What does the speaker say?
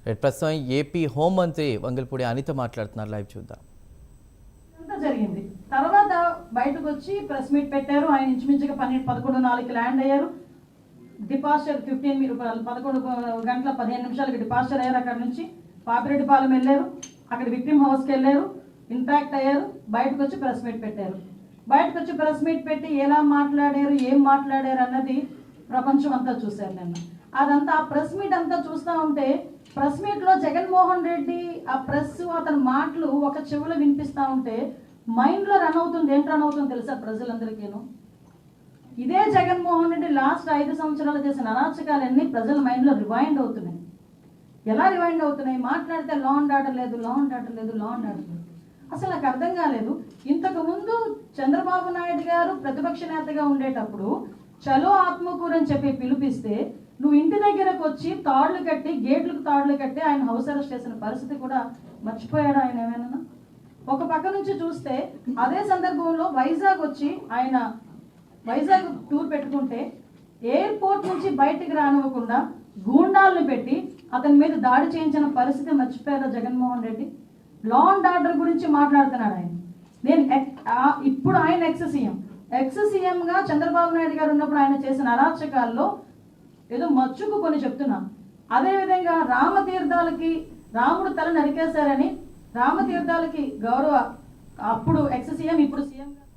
ప్రస్తుతం ఏపీ హోంమంత్రి వంగల్పూడి అనిత మాట్లాడుతున్నారు. లైవ్ చూద్దాం. అంతా జరిగింది. తర్వాత బయటకు వచ్చి ప్రెస్ మీట్ పెట్టారు. ఆయన ఇంచుమించుగా 11:04 ల్యాండ్ అయ్యారు. డిపార్చర్ 11 గంటల 15 నిమిషాలకి డిపార్చర్ అయ్యారు. అక్కడ నుంచి పాపిరెడ్డిపాలెం వెళ్ళారు. అక్కడ విక్టిమ్ హౌస్కి వెళ్ళారు. ఇంపాక్ట్ అయ్యారు. బయటకు వచ్చి ప్రెస్ మీట్ పెట్టారు. బయటకు వచ్చి ప్రెస్ మీట్ పెట్టి ఎలా మాట్లాడారు, ఏం మాట్లాడారు అన్నది ప్రపంచం అంతా చూశారు నిన్న. అదంతా ఆ ప్రెస్ మీట్ అంతా చూస్తూ ఉంటే ప్రెస్ మీట్లో జగన్మోహన్ రెడ్డి ఆ ప్రెస్ అతని మాటలు ఒక చెవులో వినిపిస్తూ ఉంటే మైండ్లో రన్ అవుతుంది. ఏంటి రన్ అవుతుంది తెలుసా ప్రజలందరికీను? ఇదే జగన్మోహన్ రెడ్డి లాస్ట్ 5 సంవత్సరాలు చేసిన అరాచకాలన్నీ ప్రజల మైండ్లో రివైండ్ అవుతున్నాయి. ఎలా రివైండ్ అవుతున్నాయి? మాట్లాడితే లా అండ్ ఆర్డర్ లేదు, లా అండ్ ఆర్డర్ లేదు, లా అండ్ ఆర్డర్ లేదు. అసలు నాకు అర్థం కాలేదు. ఇంతకు ముందు చంద్రబాబు నాయుడు గారు ప్రతిపక్ష నేతగా ఉండేటప్పుడు చలో ఆత్మకూరు అని చెప్పి పిలిపిస్తే నువ్వు ఇంటి దగ్గరకు వచ్చి తాళ్లు కట్టి, గేట్లకు తాళ్లు కట్టి ఆయన హౌస్ అరెస్ట్ చేసిన పరిస్థితి కూడా మర్చిపోయాడు ఆయన ఏమైనా? ఒక పక్క నుంచి చూస్తే అదే సందర్భంలో వైజాగ్ వచ్చి ఆయన వైజాగ్ టూర్ పెట్టుకుంటే ఎయిర్పోర్ట్ నుంచి బయటికి రానివ్వకుండా గూండాలను పెట్టి అతని మీద దాడి చేయించిన పరిస్థితి మర్చిపోయారా Jaganmohan Reddy? Law and order గురించి మాట్లాడుతున్నాడు ఆయన. ఇప్పుడు ఆయన ఎక్స్ సీఎంగా చంద్రబాబు నాయుడు గారు ఉన్నప్పుడు ఆయన చేసిన అరాచకాల్లో ఏదో మచ్చుకు కొన్ని చెప్తున్నా. అదేవిధంగా రామతీర్థాలకి రాముడు తల నరికేశారని రామతీర్థాలకి గౌరవ అప్పుడు ఎక్స్ సీఎం ఇప్పుడు సీఎం